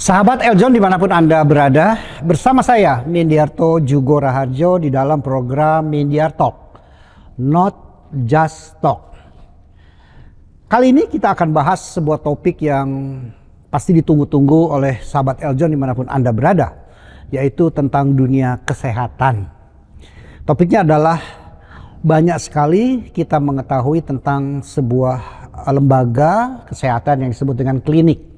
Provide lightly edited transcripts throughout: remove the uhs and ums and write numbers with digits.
Sahabat Eljon dimanapun Anda berada, bersama saya Mindiarto Jugo Raharjo di dalam program Mindiar Talk, Not Just Talk. Kali ini kita akan bahas sebuah topik yang pasti ditunggu-tunggu oleh sahabat Eljon dimanapun Anda berada, yaitu tentang dunia kesehatan. Topiknya adalah banyak sekali kita mengetahui tentang sebuah lembaga kesehatan yang disebut dengan klinik.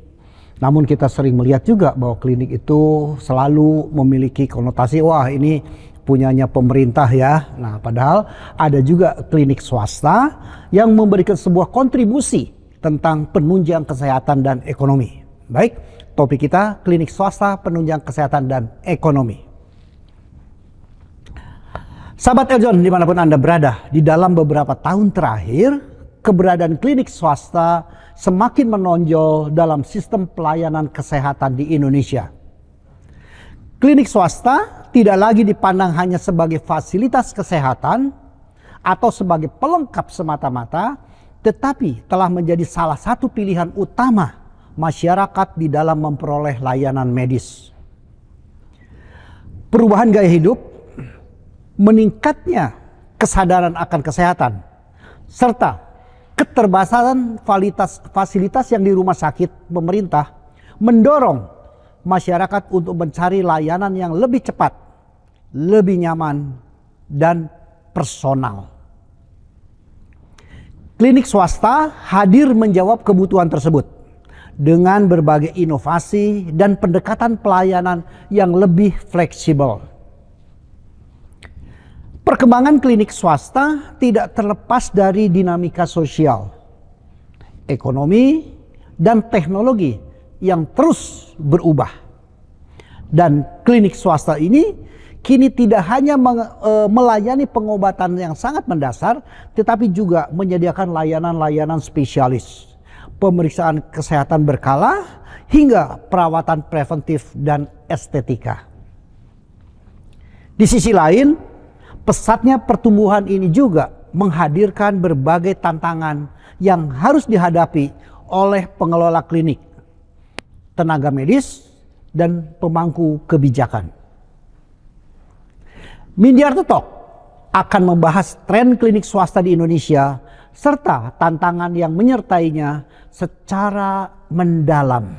Namun kita sering melihat juga bahwa klinik itu selalu memiliki konotasi, wah ini punyanya pemerintah ya. Nah, padahal ada juga klinik swasta yang memberikan sebuah kontribusi tentang penunjang kesehatan dan ekonomi. Baik, topik kita klinik swasta, penunjang kesehatan dan ekonomi. Sahabat Eljon dimanapun Anda berada, di dalam beberapa tahun terakhir, keberadaan klinik swasta semakin menonjol dalam sistem pelayanan kesehatan di Indonesia. Klinik swasta tidak lagi dipandang hanya sebagai fasilitas kesehatan atau sebagai pelengkap semata-mata, tetapi telah menjadi salah satu pilihan utama masyarakat di dalam memperoleh layanan medis. Perubahan gaya hidup, meningkatnya kesadaran akan kesehatan, serta keterbatasan fasilitas yang di rumah sakit pemerintah mendorong masyarakat untuk mencari layanan yang lebih cepat, lebih nyaman, dan personal. Klinik swasta hadir menjawab kebutuhan tersebut dengan berbagai inovasi dan pendekatan pelayanan yang lebih fleksibel. Perkembangan klinik swasta tidak terlepas dari dinamika sosial, ekonomi, dan teknologi yang terus berubah. Dan klinik swasta ini kini tidak hanya melayani pengobatan yang sangat mendasar, tetapi juga menyediakan layanan-layanan spesialis, pemeriksaan kesehatan berkala, hingga perawatan preventif dan estetika. Di sisi lain, pesatnya pertumbuhan ini juga menghadirkan berbagai tantangan yang harus dihadapi oleh pengelola klinik, tenaga medis, dan pemangku kebijakan. Mindiarto Talk akan membahas tren klinik swasta di Indonesia serta tantangan yang menyertainya secara mendalam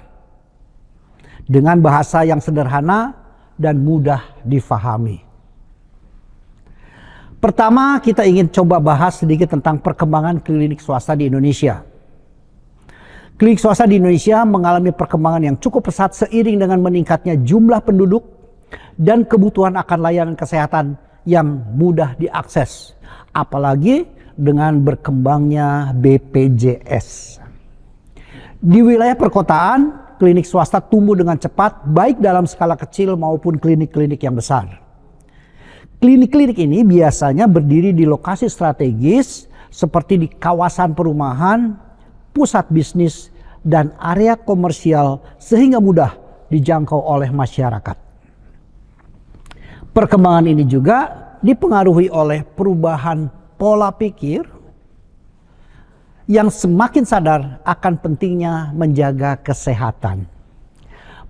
dengan bahasa yang sederhana dan mudah difahami. Pertama, kita ingin coba bahas sedikit tentang perkembangan klinik swasta di Indonesia. Klinik swasta di Indonesia mengalami perkembangan yang cukup pesat seiring dengan meningkatnya jumlah penduduk dan kebutuhan akan layanan kesehatan yang mudah diakses, apalagi dengan berkembangnya BPJS. Di wilayah perkotaan, klinik swasta tumbuh dengan cepat baik dalam skala kecil maupun klinik-klinik yang besar. Klinik-klinik ini biasanya berdiri di lokasi strategis seperti di kawasan perumahan, pusat bisnis, dan area komersial sehingga mudah dijangkau oleh masyarakat. Perkembangan ini juga dipengaruhi oleh perubahan pola pikir yang semakin sadar akan pentingnya menjaga kesehatan.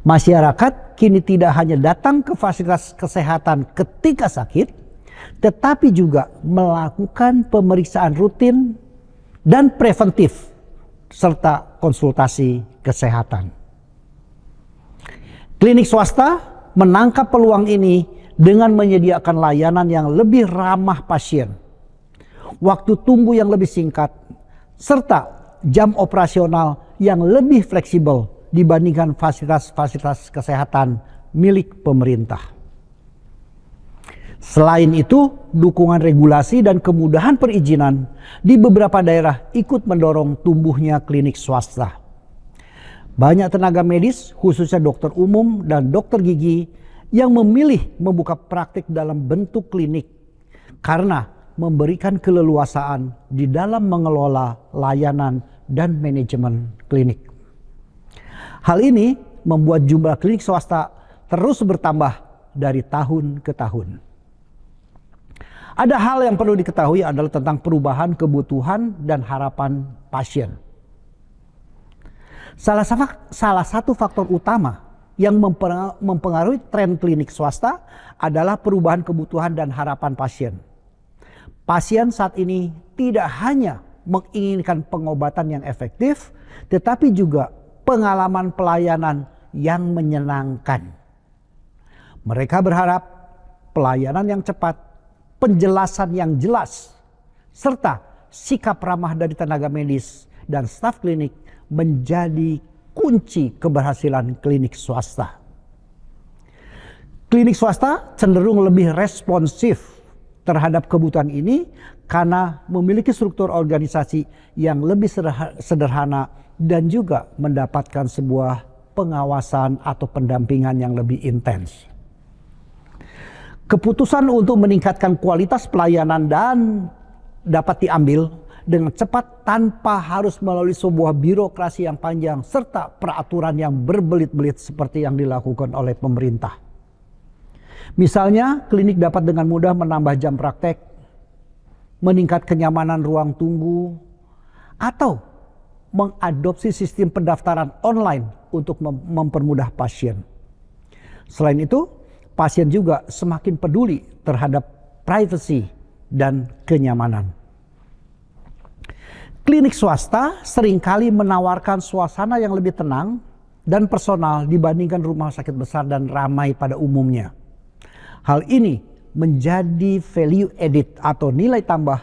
Masyarakat kini tidak hanya datang ke fasilitas kesehatan ketika sakit, tetapi juga melakukan pemeriksaan rutin dan preventif serta konsultasi kesehatan. Klinik swasta menangkap peluang ini dengan menyediakan layanan yang lebih ramah pasien, waktu tunggu yang lebih singkat, serta jam operasional yang lebih fleksibel dibandingkan fasilitas-fasilitas kesehatan milik pemerintah. Selain itu, dukungan regulasi dan kemudahan perizinan di beberapa daerah ikut mendorong tumbuhnya klinik swasta. Banyak tenaga medis, khususnya dokter umum dan dokter gigi, yang memilih membuka praktik dalam bentuk klinik karena memberikan keleluasaan di dalam mengelola layanan dan manajemen klinik. Hal ini membuat jumlah klinik swasta terus bertambah dari tahun ke tahun. Ada hal yang perlu diketahui adalah tentang perubahan kebutuhan dan harapan pasien. Salah satu faktor utama yang mempengaruhi tren klinik swasta adalah perubahan kebutuhan dan harapan pasien. Pasien saat ini tidak hanya menginginkan pengobatan yang efektif, tetapi juga pengalaman pelayanan yang menyenangkan. Mereka berharap pelayanan yang cepat, penjelasan yang jelas, serta sikap ramah dari tenaga medis dan staf klinik menjadi kunci keberhasilan klinik swasta. Klinik swasta cenderung lebih responsif terhadap kebutuhan ini karena memiliki struktur organisasi yang lebih sederhana dan juga mendapatkan sebuah pengawasan atau pendampingan yang lebih intens. Keputusan untuk meningkatkan kualitas pelayanan dan dapat diambil dengan cepat tanpa harus melalui sebuah birokrasi yang panjang serta peraturan yang berbelit-belit seperti yang dilakukan oleh pemerintah. Misalnya, klinik dapat dengan mudah menambah jam praktek, meningkat kenyamanan ruang tunggu, atau mengadopsi sistem pendaftaran online untuk mempermudah pasien. Selain itu, pasien juga semakin peduli terhadap privasi dan kenyamanan. Klinik swasta seringkali menawarkan suasana yang lebih tenang dan personal dibandingkan rumah sakit besar dan ramai pada umumnya. Hal ini menjadi value added atau nilai tambah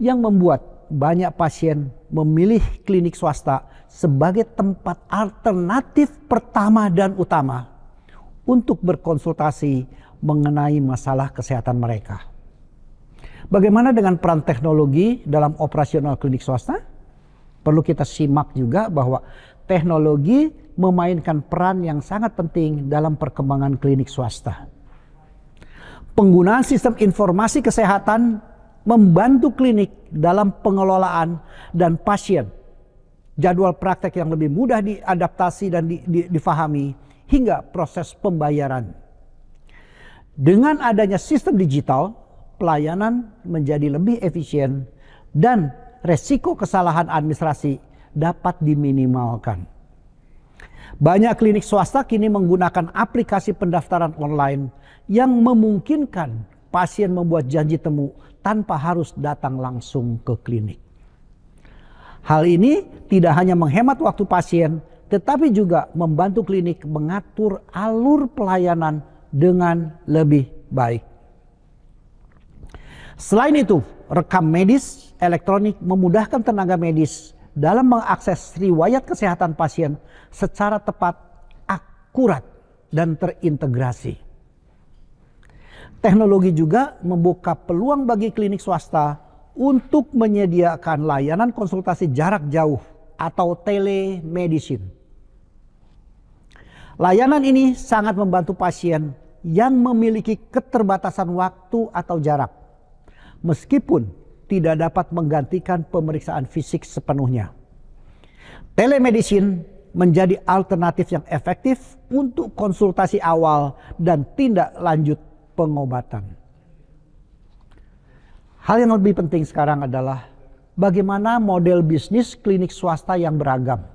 yang membuat banyak pasien memilih klinik swasta sebagai tempat alternatif pertama dan utama untuk berkonsultasi mengenai masalah kesehatan mereka. Bagaimana dengan peran teknologi dalam operasional klinik swasta? Perlu kita simak juga bahwa teknologi memainkan peran yang sangat penting dalam perkembangan klinik swasta. Penggunaan sistem informasi kesehatan membantu klinik dalam pengelolaan dan pasien. Jadwal praktek yang lebih mudah diadaptasi dan difahami hingga proses pembayaran. Dengan adanya sistem digital, pelayanan menjadi lebih efisien dan resiko kesalahan administrasi dapat diminimalkan. Banyak klinik swasta kini menggunakan aplikasi pendaftaran online yang memungkinkan pasien membuat janji temu tanpa harus datang langsung ke klinik. Hal ini tidak hanya menghemat waktu pasien, tetapi juga membantu klinik mengatur alur pelayanan dengan lebih baik. Selain itu, rekam medis elektronik memudahkan tenaga medis dalam mengakses riwayat kesehatan pasien secara tepat, akurat, dan terintegrasi. Teknologi juga membuka peluang bagi klinik swasta untuk menyediakan layanan konsultasi jarak jauh atau telemedicine. Layanan ini sangat membantu pasien yang memiliki keterbatasan waktu atau jarak, meskipun tidak dapat menggantikan pemeriksaan fisik sepenuhnya. Telemedicine menjadi alternatif yang efektif untuk konsultasi awal dan tindak lanjut pengobatan. Hal yang lebih penting sekarang adalah bagaimana model bisnis klinik swasta yang beragam.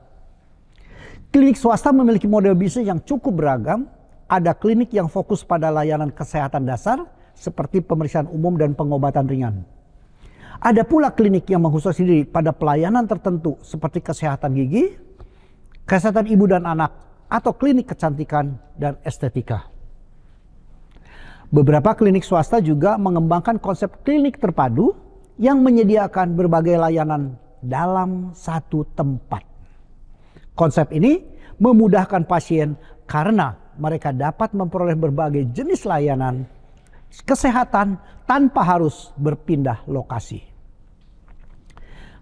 Klinik swasta memiliki model bisnis yang cukup beragam. Ada klinik yang fokus pada layanan kesehatan dasar seperti pemeriksaan umum dan pengobatan ringan. Ada pula klinik yang mengkhususkan diri pada pelayanan tertentu seperti kesehatan gigi, kesehatan ibu dan anak, atau klinik kecantikan dan estetika. Beberapa klinik swasta juga mengembangkan konsep klinik terpadu yang menyediakan berbagai layanan dalam satu tempat. Konsep ini memudahkan pasien karena mereka dapat memperoleh berbagai jenis layanan kesehatan tanpa harus berpindah lokasi.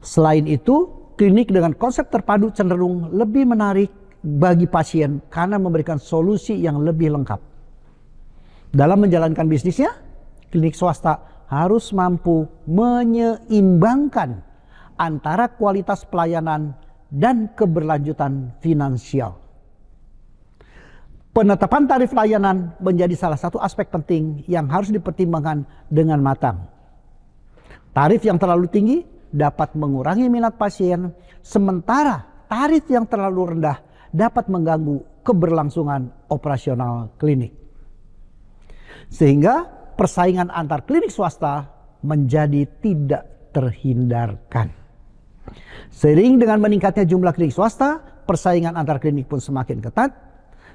Selain itu, klinik dengan konsep terpadu cenderung lebih menarik bagi pasien karena memberikan solusi yang lebih lengkap. Dalam menjalankan bisnisnya, klinik swasta harus mampu menyeimbangkan antara kualitas pelayanan dan keberlanjutan finansial. Penetapan tarif layanan menjadi salah satu aspek penting yang harus dipertimbangkan dengan matang. Tarif yang terlalu tinggi dapat mengurangi minat pasien, sementara tarif yang terlalu rendah dapat mengganggu keberlangsungan operasional klinik. Sehingga persaingan antar klinik swasta menjadi tidak terhindarkan. Seiring dengan meningkatnya jumlah klinik swasta, persaingan antar klinik pun semakin ketat.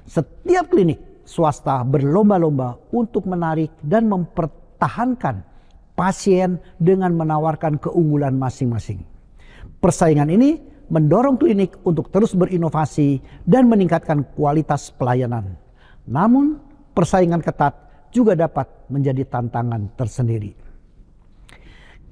Setiap klinik swasta berlomba-lomba untuk menarik dan mempertahankan pasien dengan menawarkan keunggulan masing-masing. Persaingan ini mendorong klinik untuk terus berinovasi dan meningkatkan kualitas pelayanan. Namun, persaingan ketat juga dapat menjadi tantangan tersendiri.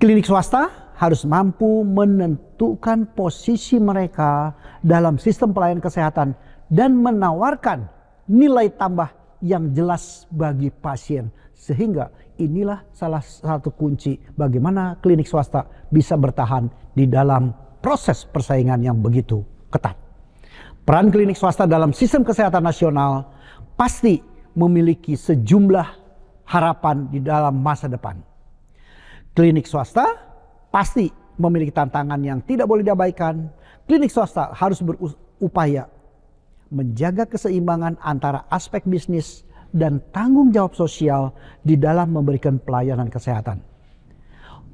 Klinik swasta harus mampu menentukan posisi mereka dalam sistem pelayanan kesehatan dan menawarkan nilai tambah yang jelas bagi pasien. Sehingga inilah salah satu kunci bagaimana klinik swasta bisa bertahan di dalam proses persaingan yang begitu ketat. Peran klinik swasta dalam sistem kesehatan nasional pasti memiliki sejumlah harapan di dalam masa depan. Klinik swasta pasti memiliki tantangan yang tidak boleh diabaikan. Klinik swasta harus berupaya menjaga keseimbangan antara aspek bisnis dan tanggung jawab sosial di dalam memberikan pelayanan kesehatan.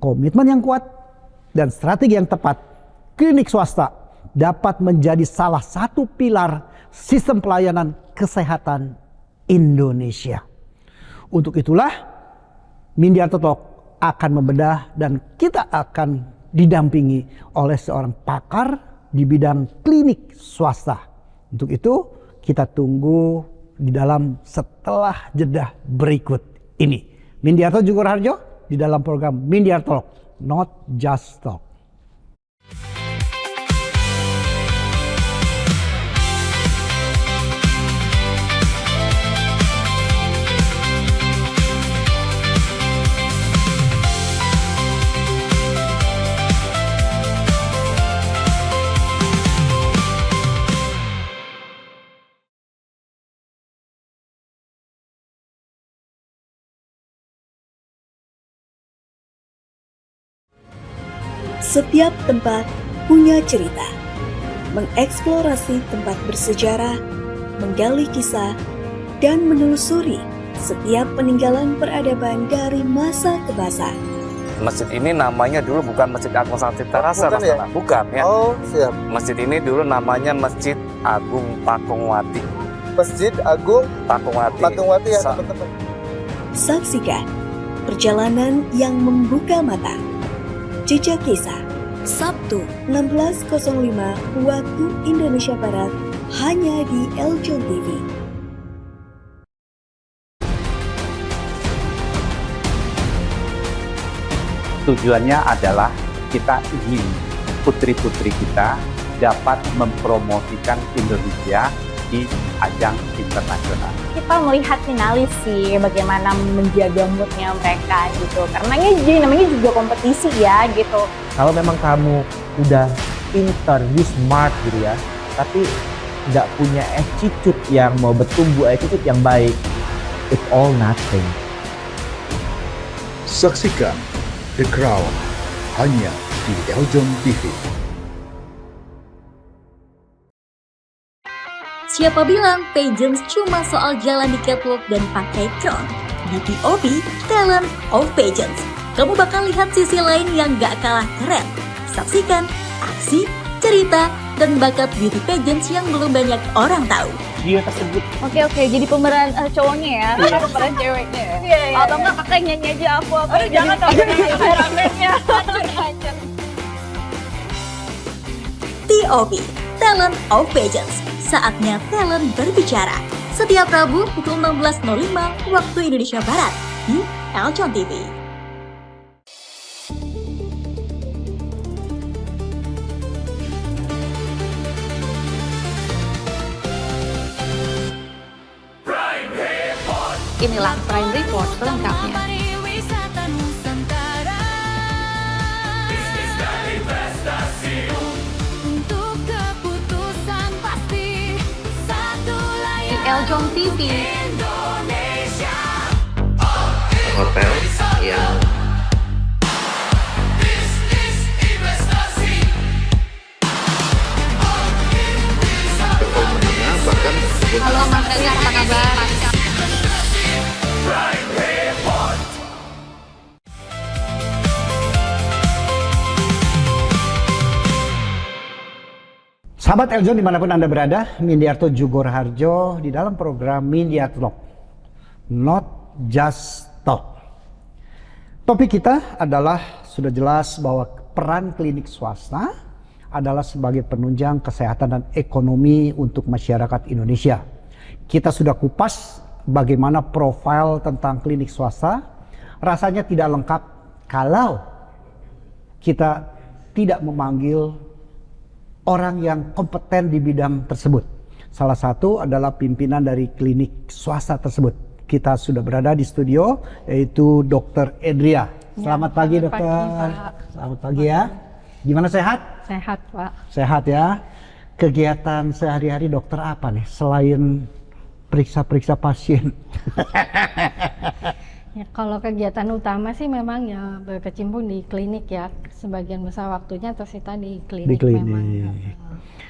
Komitmen yang kuat dan strategi yang tepat, klinik swasta dapat menjadi salah satu pilar sistem pelayanan kesehatan Indonesia. Untuk itulah, Mindiarto Talk akan membedah dan kita akan didampingi oleh seorang pakar di bidang klinik swasta. Untuk itu kita tunggu di dalam setelah jeda berikut ini. Mindiarto Jugoraharjo di dalam program Mindiarto Talk, Not Just Talk. Setiap tempat punya cerita. Mengeksplorasi tempat bersejarah, menggali kisah, dan menelusuri setiap peninggalan peradaban dari masa ke masa. Masjid ini namanya dulu bukan Masjid Agung Santika Rasa, Mas Nana. Bukan ya. Oh, siap. Masjid ini dulu namanya Masjid Agung Pakungwati. Masjid Agung Pakungwati ya, teman-teman. Saksikan perjalanan yang membuka mata. Jejak Kisah, Sabtu 16.05 waktu Indonesia Barat, hanya di Eljon TV. Tujuannya adalah kita ingin putri-putri kita dapat mempromosikan Indonesia di ajang internasional. Kita melihat finalis sih bagaimana menjaga moodnya mereka gitu. Karena ini namanya juga kompetisi ya gitu. Kalau memang kamu udah pintar, you smart gitu ya, tapi nggak punya attitude yang mau bertumbuh, attitude yang baik, it's all nothing. Saksikan The Crown hanya di Eljon TV. Siapa bilang pageants cuma soal jalan di catwalk dan pakai crown? Di TOP, Talent of Pageants, kamu bakal lihat sisi lain yang gak kalah keren. Saksikan aksi, cerita, dan bakat beauty pageants yang belum banyak orang tahu. Dia tersebut. Oke, jadi pemeran cowoknya ya, bukan pemeran ceweknya ya. Iya. Atau enggak kakak nyanyi aja aku. Aduh jangan dong, rame-nya. TOP, Talent of Pageants. Saatnya talent berbicara. Setiap Rabu pukul 16.05 waktu Indonesia Barat di Eljon TV. Inilah Prime Report selengkapnya. Eljon TV. Hotel yang performance pendengar apa kabar? Sahabat Eljon dimanapun Anda berada, Mindiarto Jugo Raharjo di dalam program Mindiar Talk, Not Just Talk. Topik kita adalah sudah jelas bahwa peran klinik swasta adalah sebagai penunjang kesehatan dan ekonomi untuk masyarakat Indonesia. Kita sudah kupas bagaimana profil tentang klinik swasta. Rasanya tidak lengkap kalau kita tidak memanggil orang yang kompeten di bidang tersebut. Salah satu adalah pimpinan dari klinik swasta tersebut. Kita sudah berada di studio, yaitu Dr. Edria. Selamat pagi, Dokter. Selamat pagi ya. Gimana, sehat? Sehat, Pak. Sehat ya. Kegiatan sehari-hari dokter apa nih selain periksa-periksa pasien? Ya, kalau kegiatan utama sih memang ya berkecimpung di klinik ya. Sebagian besar waktunya tersita di klinik. Di klinik. Memang.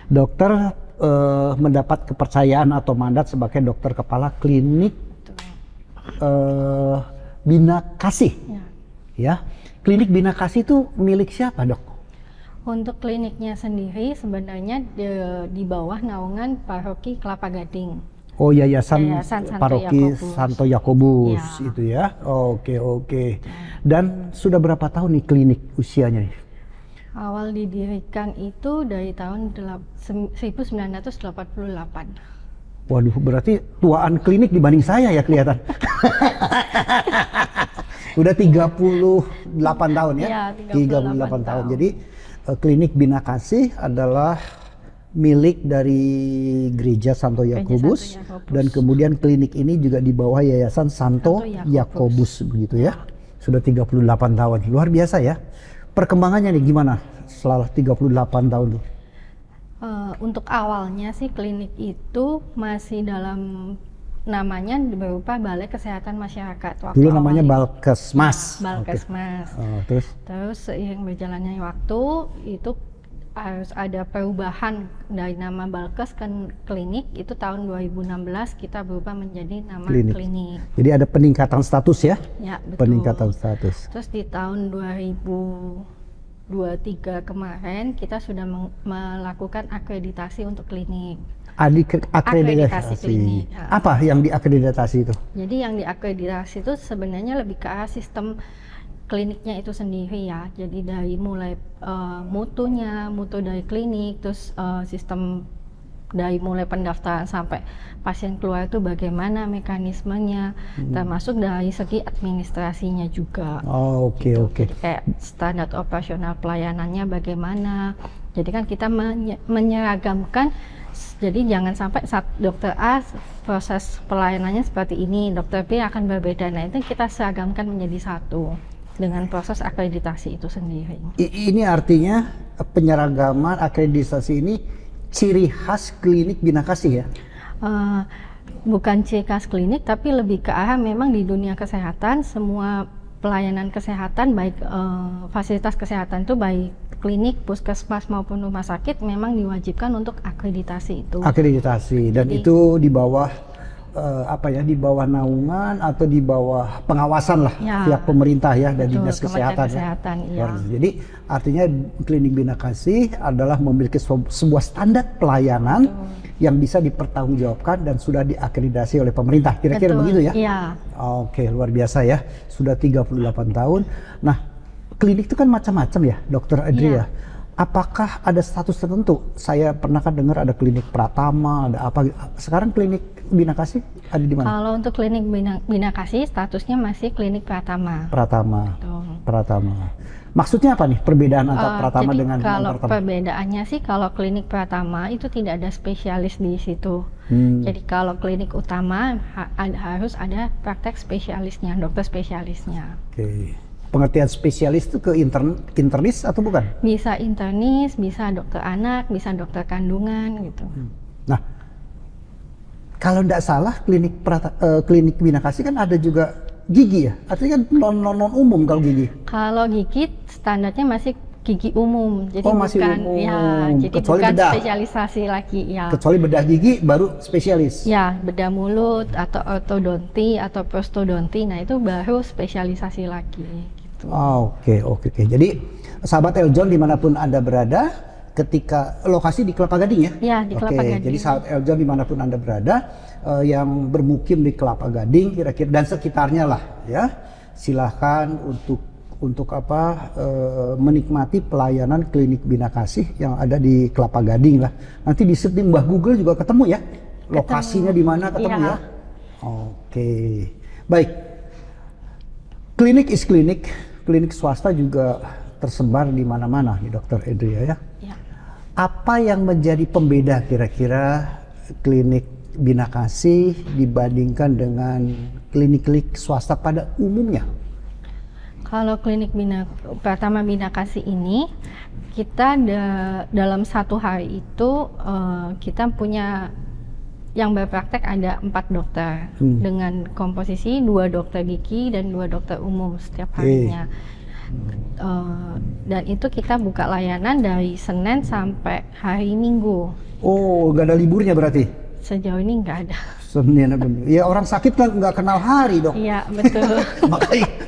Dokter mendapat kepercayaan atau mandat sebagai dokter kepala klinik Bina Kasih. Ya. Klinik Bina Kasih itu milik siapa, Dok? Untuk kliniknya sendiri sebenarnya di bawah naungan Paroki Kelapa Gading. Oh, Yayasan Santo Paroki Yakobus. Santo Yakobus Ya. itu ya. Oke. Dan sudah berapa tahun nih klinik usianya nih? Awal didirikan itu dari tahun 1988. Waduh, berarti tuaan klinik dibanding saya ya kelihatan. Udah 38 tahun ya? Iya, 38 tahun. Jadi klinik Bina Kasih adalah milik dari Gereja Santo Yakobus, dan kemudian klinik ini juga di bawah Yayasan Santo Yakobus begitu ya. Sudah 38 tahun. Luar biasa ya. Perkembangannya nih gimana setelah 38 tahun tuh? Untuk awalnya sih klinik itu masih dalam namanya berupa Balai Kesehatan Masyarakat. Dulu namanya Balkesmas. Balkesmas. Terus seiring berjalannya waktu itu harus ada perubahan dari nama Balkes ke klinik. Itu tahun 2016 kita berubah menjadi nama klinik. Jadi ada peningkatan status ya? Ya, betul. Peningkatan status. Terus di tahun 2023 kemarin kita sudah melakukan akreditasi untuk klinik. Akreditasi klinik. Apa yang diakreditasi itu? Jadi yang diakreditasi itu sebenarnya lebih ke arah sistem kliniknya itu sendiri ya. Jadi dari mulai mutu dari klinik, terus sistem dari mulai pendaftaran sampai pasien keluar itu bagaimana mekanismenya, termasuk dari segi administrasinya juga. Oh, oke. Jadi kayak standar operasional pelayanannya bagaimana. Jadi kan kita menyeragamkan. Jadi jangan sampai saat dokter A proses pelayanannya seperti ini, dokter B akan berbeda. Nah, itu kita seragamkan menjadi satu dengan proses akreditasi itu sendiri. Ini artinya penyeragaman akreditasi ini ciri khas klinik Bina Kasih ya? Bukan ciri khas klinik, tapi lebih ke arah memang di dunia kesehatan semua pelayanan kesehatan baik fasilitas kesehatan itu baik klinik, puskesmas maupun rumah sakit memang diwajibkan untuk akreditasi itu. Akreditasi dan jadi, itu di bawah di bawah naungan atau di bawah pengawasan lah pihak pemerintah ya dan dinas kesehatan. Ya. Jadi artinya klinik Bina Kasih adalah memiliki sebuah standar pelayanan yang bisa dipertanggungjawabkan dan sudah diakreditasi oleh pemerintah. Kira-kira begitu ya? Iya. Oke, luar biasa ya. Sudah 38 tahun. Nah, klinik itu kan macam-macam ya, Dokter Edria. Apakah ada status tertentu? Saya pernah kan dengar ada klinik Pratama, ada apa. Sekarang klinik Bina Kasih ada di mana? Kalau untuk klinik Bina Kasih statusnya masih klinik Pratama. Pratama. Maksudnya apa nih perbedaan antara Pratama dengan kalau Pratama? Perbedaannya sih kalau klinik Pratama itu tidak ada spesialis di situ. Jadi kalau klinik utama harus ada praktek spesialisnya, dokter spesialisnya. Oke. Pengertian spesialis itu ke internis atau bukan? Bisa internis, bisa dokter anak, bisa dokter kandungan gitu. Nah, kalau tidak salah klinik Bina Kasih kan ada juga gigi ya? Artinya kan non umum kalau gigi. Kalau gigi standarnya masih gigi umum. Jadi masih bukan umum. ya, jadi Kecuali bukan bedah. spesialisasi lagi ya. Kecuali bedah gigi baru spesialis. Ya, bedah mulut atau ortodonti atau prostodonti, nah itu baru spesialisasi lagi gitu. Oke. Jadi sahabat Eljon dimanapun Anda berada, ketika lokasi di Kelapa Gading ya? Ya, di Kelapa Gading. Jadi sahabat Eljon dimanapun Anda berada, yang bermukim di Kelapa Gading kira-kira dan sekitarnya lah ya, silahkan untuk menikmati pelayanan klinik Bina Kasih yang ada di Kelapa Gading lah. Nanti di search di Mbah Google juga ketemu ya, lokasinya di mana ketemu ya. Oke, baik. Klinik is klinik swasta juga tersebar di mana-mana nih Dokter Edria ya. Apa yang menjadi pembeda kira-kira klinik Bina Kasih dibandingkan dengan klinik-klinik swasta pada umumnya? Kalau klinik Bina Kasih ini, kita dalam satu hari itu kita punya yang berpraktek ada 4 dokter dengan komposisi 2 dokter gigi dan 2 dokter umum setiap harinya. Dan itu kita buka layanan dari Senin sampai hari Minggu. Oh, nggak ada liburnya berarti? Sejauh ini nggak ada. Senin ya, orang sakit kan nggak kenal hari dok. Iya betul.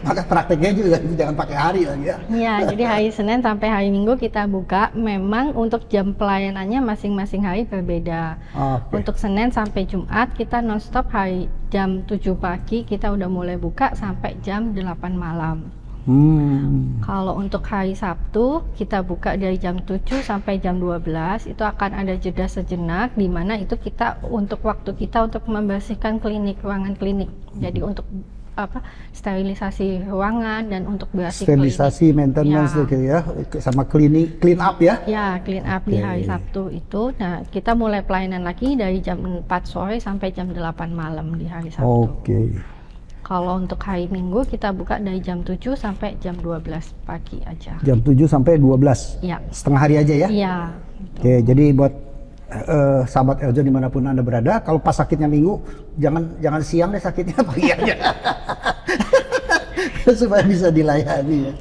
maka prakteknya juga jangan pakai hari lagi ya. Iya, jadi hari Senin sampai hari Minggu kita buka. Memang untuk jam pelayanannya masing-masing hari berbeda. Untuk Senin sampai Jumat kita nonstop hari jam 7 pagi kita udah mulai buka sampai jam 8 malam. Kalau untuk hari Sabtu kita buka dari jam 7 sampai jam 12, itu akan ada jeda sejenak di mana itu kita untuk waktu kita untuk membersihkan ruangan klinik. Jadi untuk sterilisasi ruangan dan untuk bersih sterilisasi, maintenance ya, sama clean up ya. Ya, clean up di hari Sabtu itu. Nah, kita mulai pelayanan lagi dari jam 4 sore sampai jam 8 malam di hari Sabtu. Kalau untuk hari Minggu kita buka dari jam 7 sampai jam 12 pagi aja. Jam 7 sampai 12? Iya. Setengah hari aja ya? Iya. Oke, jadi buat sahabat Eljon dimanapun Anda berada, kalau pas sakitnya Minggu, jangan siang deh sakitnya, pagi aja. Supaya bisa dilayani.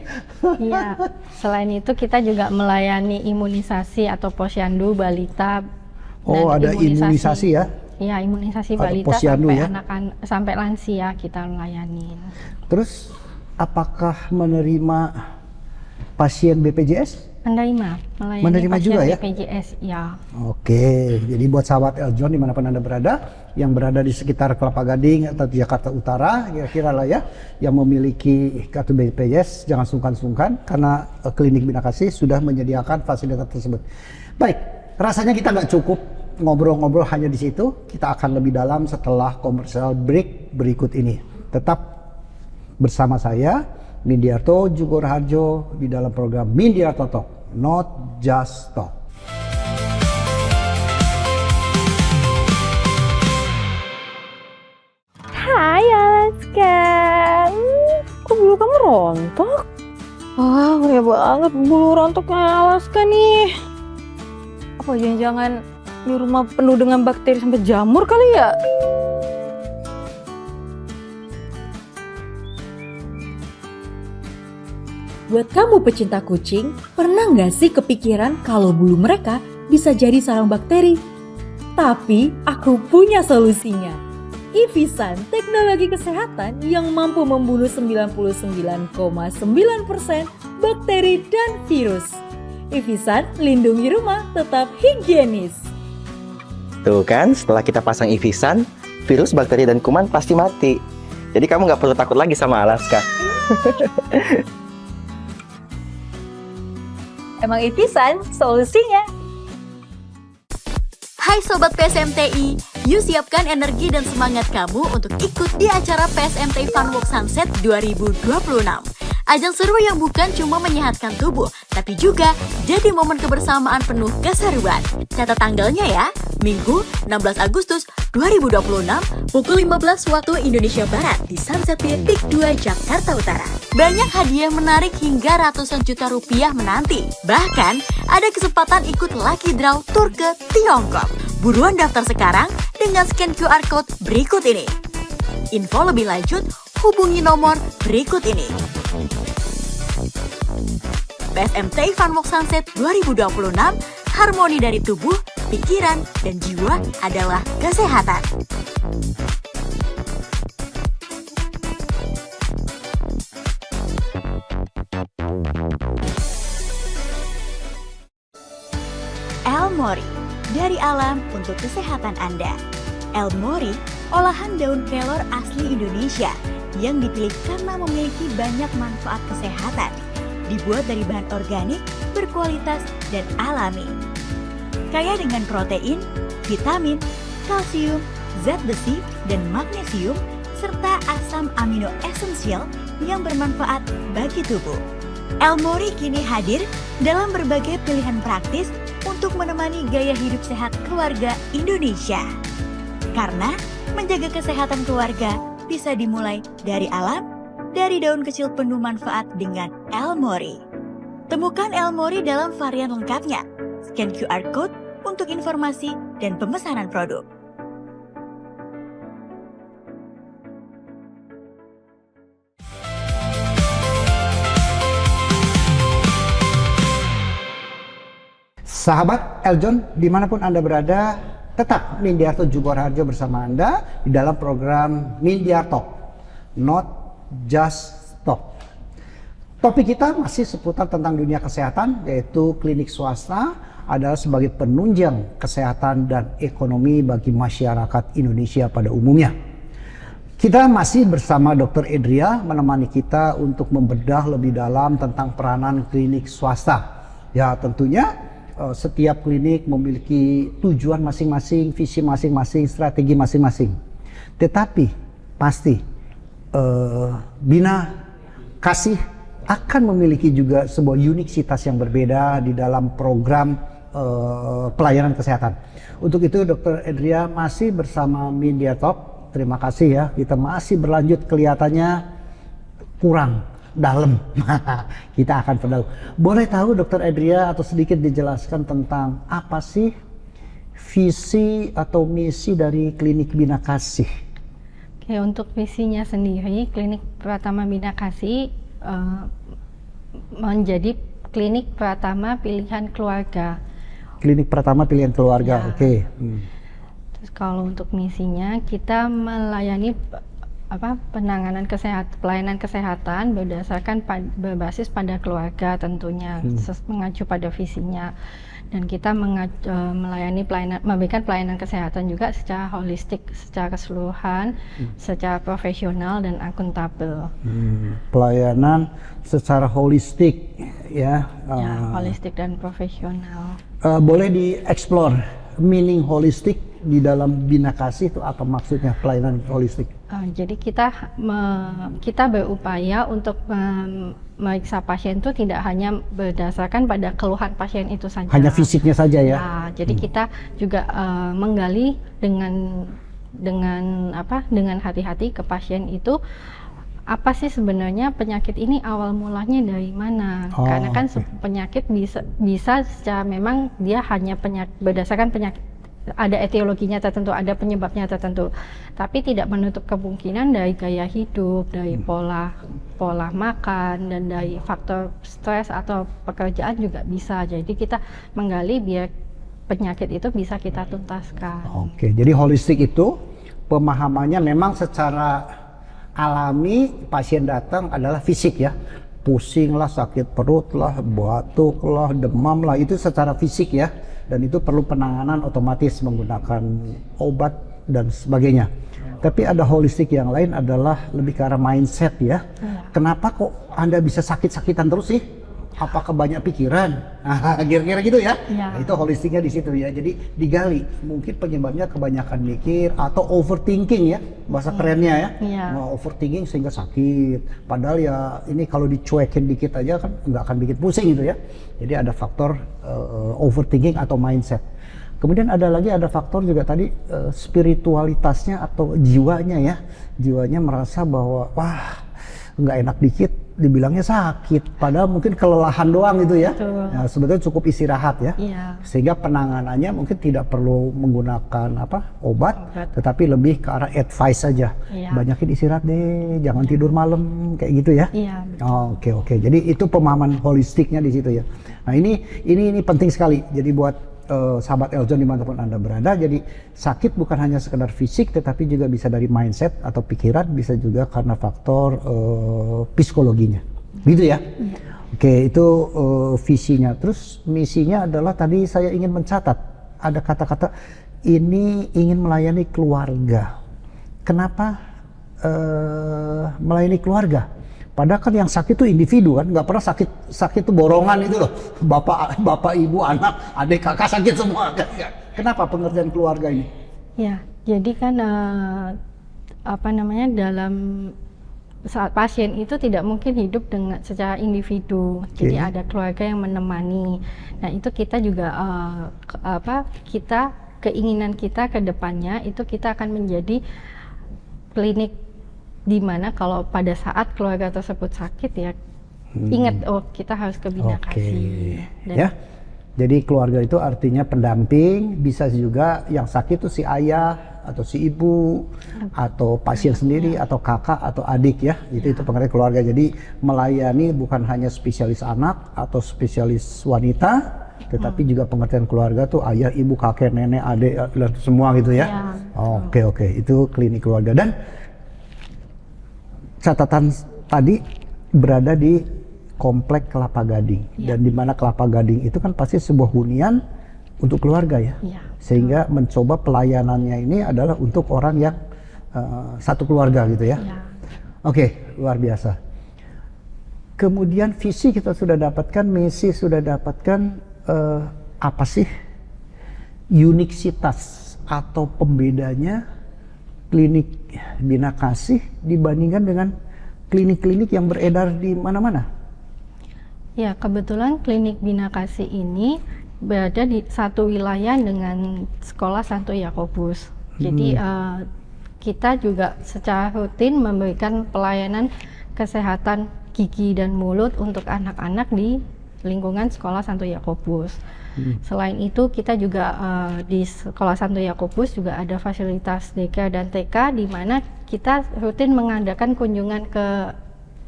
Iya. Selain itu kita juga melayani imunisasi atau posyandu balita. Ada imunisasi ya? Ya, imunisasi balita sampai sampai lansia kita melayani. Terus apakah menerima pasien BPJS? Menerima juga ya? BPJS ya. Oke, jadi buat sahabat Eljon dimanapun Anda berada, yang berada di sekitar Kelapa Gading atau Jakarta Utara, kira-kira lah ya, yang memiliki kartu BPJS, jangan sungkan-sungkan karena klinik Bina Kasih sudah menyediakan fasilitas tersebut. Baik, rasanya kita nggak cukup ngobrol-ngobrol hanya di situ. Kita akan lebih dalam setelah commercial break berikut ini. Tetap bersama saya, Mindiarto Jugoraharjo, di dalam program Mindiarto Talk, Not Just Talk. Hai Alaska, kok bulu kamu rontok? Wah, ya banget bulu rontoknya Alaska nih. Apa jangan-jangan di rumah penuh dengan bakteri sampai jamur kali ya? Buat kamu pecinta kucing, pernah nggak sih kepikiran kalau bulu mereka bisa jadi sarang bakteri? Tapi aku punya solusinya. Ivisan, teknologi kesehatan yang mampu membunuh 99,9% bakteri dan virus. Ivisan, lindungi rumah tetap higienis. Tuh kan, setelah kita pasang Ivisan, virus, bakteri, dan kuman pasti mati. Jadi kamu nggak perlu takut lagi sama Alaska. Emang Ivisan solusinya. Hai Sobat PSMTI, yuk siapkan energi dan semangat kamu untuk ikut di acara PSMTI Funwalk Sunset 2026. Ajang seru yang bukan cuma menyehatkan tubuh, tapi juga jadi momen kebersamaan penuh keseruan. Catat tanggalnya ya, Minggu 16 Agustus 2026, pukul 15 waktu Indonesia Barat di Sunset Pier Peak 2 Jakarta Utara. Banyak hadiah menarik hingga ratusan juta rupiah menanti. Bahkan, ada kesempatan ikut lucky draw tur ke Tiongkok. Buruan daftar sekarang dengan scan QR Code berikut ini. Info lebih lanjut, hubungi nomor berikut ini. PSMT Funwalk Sunset 2026, harmoni dari tubuh, pikiran, dan jiwa adalah kesehatan. El Mori, dari alam untuk kesehatan Anda. El Mori, olahan daun kelor asli Indonesia yang dipilih karena memiliki banyak manfaat kesehatan. Dibuat dari bahan organik, berkualitas, dan alami. Kaya dengan protein, vitamin, kalsium, zat besi, dan magnesium, serta asam amino esensial yang bermanfaat bagi tubuh. El Mori kini hadir dalam berbagai pilihan praktis untuk menemani gaya hidup sehat keluarga Indonesia. Karena menjaga kesehatan keluarga bisa dimulai dari alam, dari daun kecil penuh manfaat dengan El Mori. Temukan El Mori dalam varian lengkapnya. Scan QR Code untuk informasi dan pemesanan produk. Sahabat Eljon, dimanapun Anda berada, tetap Mindiarto Jugoraharjo bersama Anda di dalam program Mindiar Talk, Not Just Talk. Topik kita masih seputar tentang dunia kesehatan, yaitu klinik swasta adalah sebagai penunjang kesehatan dan ekonomi bagi masyarakat Indonesia pada umumnya. Kita masih bersama Dr. Edria menemani kita untuk membedah lebih dalam tentang peranan klinik swasta. Ya, tentunya setiap klinik memiliki tujuan masing-masing, visi masing-masing, strategi masing-masing. Tetapi pasti Bina Kasih akan memiliki juga sebuah uniksitas yang berbeda di dalam program pelayanan kesehatan. Untuk itu Dr. Edria masih bersama Mindiar Talk. Terima kasih ya, kita masih berlanjut, kelihatannya kurang dalam. Kita akan perdalam. Boleh tahu Dr. Edria atau sedikit dijelaskan tentang apa sih visi atau misi dari klinik Bina Kasih? Oke, untuk visinya sendiri, klinik Pratama Bina Kasih menjadi klinik pertama pilihan keluarga. Klinik pertama pilihan keluarga, ya. Oke. Terus kalau untuk misinya, kita melayani penanganan pelayanan kesehatan berdasarkan berbasis pada keluarga tentunya, mengacu pada visinya. Dan kita melayani memberikan pelayanan kesehatan juga secara holistik, secara keseluruhan, secara profesional dan akuntabel. Pelayanan secara holistik ya. Holistik dan profesional. Boleh dieksplor meaning holistik di dalam Bina Kasih itu apa maksudnya pelayanan holistik? Jadi kita berupaya untuk memeriksa pasien itu tidak hanya berdasarkan pada keluhan pasien itu saja. Hanya fisiknya saja ya? Jadi kita juga menggali dengan hati-hati ke pasien itu, apa sih sebenarnya penyakit ini awal mulanya dari mana? Karena kan penyakit bisa secara memang dia hanya berdasarkan penyakit, ada etiologinya tertentu, ada penyebabnya tertentu, tapi tidak menutup kemungkinan dari gaya hidup, dari pola makan, dan dari faktor stres atau pekerjaan juga bisa. Jadi kita menggali biar penyakit itu bisa kita tuntaskan. Oke, jadi holistik itu pemahamannya memang secara alami pasien datang adalah fisik ya, pusing lah, sakit perut lah, batuk lah, demam lah, itu secara fisik ya. Dan itu perlu penanganan otomatis menggunakan obat dan sebagainya. Tapi ada holistik yang lain adalah lebih ke arah mindset ya. Kenapa kok Anda bisa sakit-sakitan terus sih? Apakah banyak pikiran? Kira-kira gitu ya. Nah, itu holistiknya di situ ya. Jadi digali, mungkin penyebabnya kebanyakan mikir atau overthinking ya, bahasa kerennya ya. Overthinking sehingga sakit. Padahal ya ini kalau dicuekin dikit aja kan nggak akan bikin pusing gitu ya. Jadi ada faktor overthinking atau mindset. Kemudian ada faktor juga tadi spiritualitasnya atau jiwanya ya. Jiwanya merasa bahwa wah nggak enak dikit dibilangnya sakit, padahal mungkin kelelahan doang itu ya. Betul. Nah, sebetulnya cukup istirahat ya. Iya. Sehingga penanganannya mungkin tidak perlu menggunakan obat, tetapi lebih ke arah advice saja. Iya. Banyakin istirahat deh, jangan tidur malam kayak gitu ya. Iya. Oke. Jadi itu pemahaman holistiknya di situ ya. Nah ini penting sekali. Jadi buat sahabat Eljon dimanapun Anda berada, jadi sakit bukan hanya sekedar fisik, tetapi juga bisa dari mindset atau pikiran, bisa juga karena faktor psikologinya, gitu ya. Oke, itu visinya. Terus misinya adalah tadi saya ingin mencatat, ada kata-kata ini ingin melayani keluarga. Kenapa melayani keluarga? Padahal kan yang sakit itu individu kan, nggak pernah sakit itu borongan itu loh, bapak ibu anak adik kakak sakit semua. Kenapa pengertian keluarga ini? Ya, jadi kan dalam saat pasien itu tidak mungkin hidup dengan secara individu, jadi ada keluarga yang menemani. Nah itu kita juga keinginan kita ke depannya itu kita akan menjadi klinik di mana kalau pada saat keluarga tersebut sakit ya ingat kita harus ke Bina Kasih. Ya. Jadi keluarga itu artinya pendamping, bisa juga yang sakit itu si ayah atau si ibu atau pasien sendiri atau kakak atau adik ya. Itu pengertian keluarga. Jadi melayani bukan hanya spesialis anak atau spesialis wanita, tetapi juga pengertian keluarga tuh ayah, ibu, kakek, nenek, adik, semua gitu ya. Oke. Itu klinik keluarga. Dan catatan tadi berada di Komplek Kelapa Gading, dan di mana Kelapa Gading itu kan pasti sebuah hunian untuk keluarga ya. Sehingga mencoba pelayanannya ini adalah untuk orang yang satu keluarga gitu ya. Oke, luar biasa. Kemudian visi kita sudah dapatkan, misi sudah dapatkan, apa sih uniksitas atau pembedanya klinik Bina Kasih dibandingkan dengan klinik-klinik yang beredar di mana-mana? Ya, kebetulan klinik Bina Kasih ini berada di satu wilayah dengan sekolah Santo Yakobus. Jadi kita juga secara rutin memberikan pelayanan kesehatan gigi dan mulut untuk anak-anak di lingkungan sekolah Santo Yakobus. Selain itu kita juga di sekolah Santo Yakobus juga ada fasilitas DK dan TK di mana kita rutin mengadakan kunjungan ke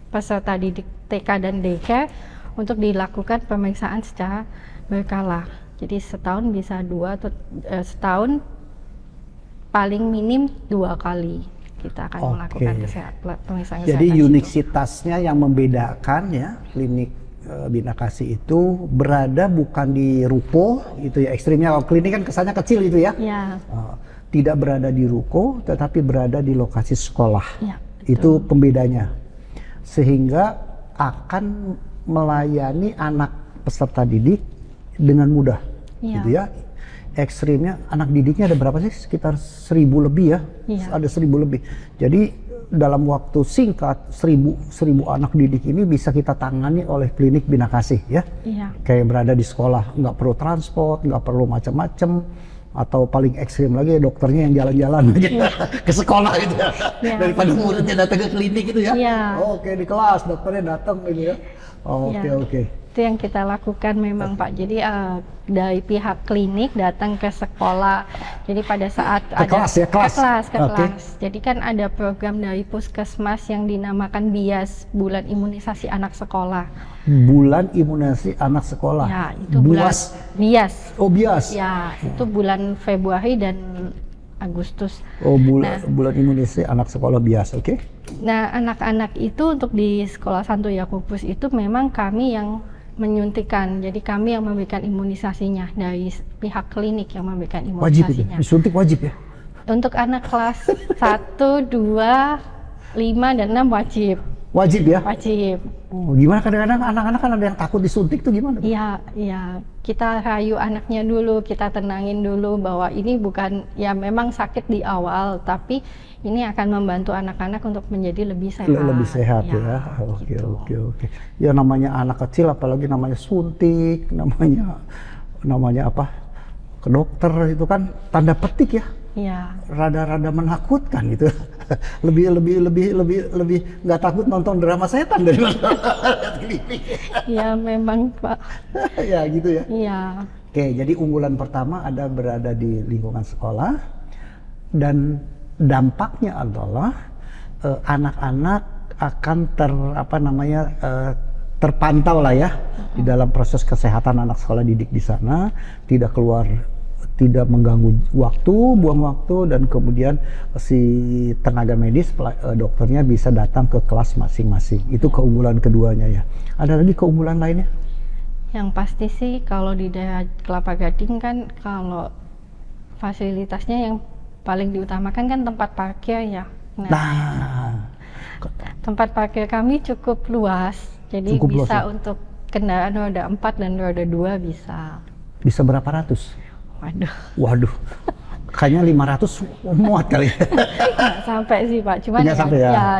peserta didik TK dan DK untuk dilakukan pemeriksaan secara berkala. Jadi setahun bisa setahun paling minim 2 kali kita akan melakukan pemeriksaan kesehatan. Jadi uniksitasnya yang membedakan ya klinik Bina Kasih itu berada bukan di ruko itu ya, ekstrimnya. Kalau klinik kan kesannya kecil itu ya. Tidak berada di ruko tetapi berada di lokasi sekolah. Itu pembedanya, sehingga akan melayani anak peserta didik dengan mudah gitu ya. Ekstrimnya anak didiknya ada berapa sih? Sekitar 1.000 lebih ya. Ada 1.000 lebih. Jadi dalam waktu singkat 1.000 anak didik ini bisa kita tangani oleh klinik Bina Kasih ya. Kayak berada di sekolah, nggak perlu transport, nggak perlu macam-macam, atau paling ekstrim lagi dokternya yang jalan-jalan ke sekolah gitu ya. Daripada muridnya datang ke klinik gitu ya. Oke, di kelas dokternya datang gitu ya. Oke. Itu yang kita lakukan memang Pak. Jadi dari pihak klinik datang ke sekolah. Jadi pada saat ke kelas. Jadi kan ada program dari Puskesmas yang dinamakan BIAS, Bulan Imunisasi Anak Sekolah. Bulan Imunisasi Anak Sekolah. Ya, itu BIAS. Oh, BIAS. Ya, itu bulan Februari dan Agustus. Oh, bulan Imunisasi Anak Sekolah BIAS, oke. Nah, anak-anak itu untuk di Sekolah Santo Yakobus itu memang kami yang menyuntikan. Jadi kami yang memberikan imunisasinya, dari pihak klinik yang memberikan imunisasinya. Wajib itu? Disuntik wajib ya? Untuk anak kelas 1, 2, 5, dan 6 wajib. Wajib ya? Wajib. Oh, gimana kadang-kadang anak-anak kan ada yang takut disuntik tuh gimana? Iya. Kita rayu anaknya dulu, kita tenangin dulu bahwa ini bukan, ya memang sakit di awal, tapi ini akan membantu anak-anak untuk menjadi lebih sehat. Lebih sehat ya. Oke. Ya namanya anak kecil, apalagi namanya suntik, namanya apa? ke dokter itu kan tanda petik ya. Iya. Rada-rada menakutkan gitu. lebih nggak takut nonton drama setan dari Iya memang Pak. Ya gitu ya. Iya. Oke, jadi unggulan pertama ada berada di lingkungan sekolah dan dampaknya adalah anak-anak akan terpantau lah ya di dalam proses kesehatan anak sekolah didik di sana, tidak keluar, tidak mengganggu waktu, buang waktu, dan kemudian si tenaga medis, dokternya bisa datang ke kelas masing-masing. Itu keunggulan keduanya ya. Ada lagi keunggulan lainnya? Yang pasti sih kalau di daerah Kelapa Gading kan kalau fasilitasnya yang paling diutamakan kan tempat parkir ya. Nah, tempat parkir kami cukup luas, jadi cukup bisa luas, ya? untuk kendaraan roda 4 dan roda 2 bisa. Bisa berapa ratus? Waduh. Kayaknya 500 muat kali ya. Nggak sampai sih Pak, cuman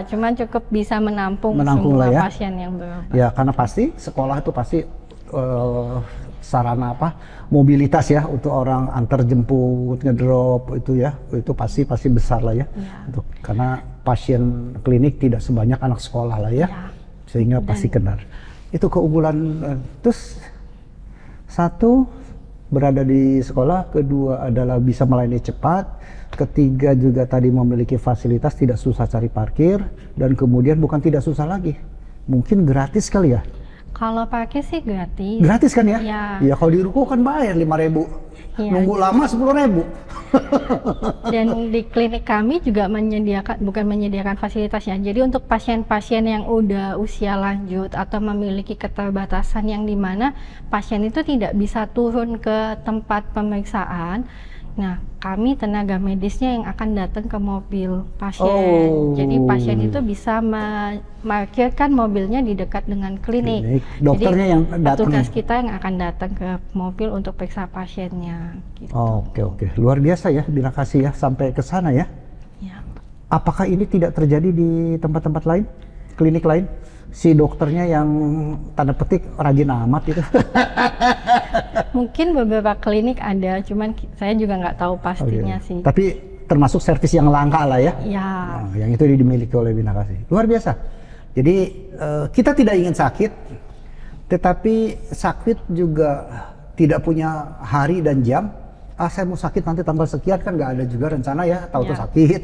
cuman cukup bisa menampung semua lah ya. pasien yang berobat. Ya karena pasti sekolah itu pasti sarana mobilitas ya untuk orang antar jemput, ngedrop itu ya, itu pasti besar lah ya. Untuk karena pasien klinik tidak sebanyak anak sekolah lah ya. Sehingga pasti benar. Itu keunggulan. Terus satu, berada di sekolah, kedua adalah bisa melayani cepat, ketiga juga tadi memiliki fasilitas, tidak susah cari parkir, dan kemudian bukan tidak susah lagi, mungkin gratis kali ya. Kalau parkir sih gratis. Gratis kan ya? Iya. Kalau di ruko kan bayar 5.000. Ya, nunggu lama 10.000. Dan di klinik kami juga bukan menyediakan fasilitasnya. Jadi untuk pasien-pasien yang udah usia lanjut atau memiliki keterbatasan yang dimana pasien itu tidak bisa turun ke tempat pemeriksaan, nah kami tenaga medisnya yang akan datang ke mobil pasien. Jadi pasien itu bisa memarkirkan mobilnya di dekat dengan klinik. Dokternya jadi, yang datang. Petugas kita yang akan datang ke mobil untuk periksa pasiennya. Gitu. Oke. Luar biasa ya, terima kasih ya sampai ke sana ya. Apakah ini tidak terjadi di tempat-tempat lain, klinik lain? Si dokternya yang tanda petik rajin amat itu. Mungkin beberapa klinik ada, cuman saya juga nggak tahu pastinya sih. Tapi termasuk servis yang langka lah ya. Iya. Nah, yang itu dimiliki oleh Bina Kasih. Luar biasa. Jadi kita tidak ingin sakit, tetapi sakit juga tidak punya hari dan jam. Saya mau sakit nanti tanggal sekian, kan nggak ada juga rencana ya, tahu-tahu sakit,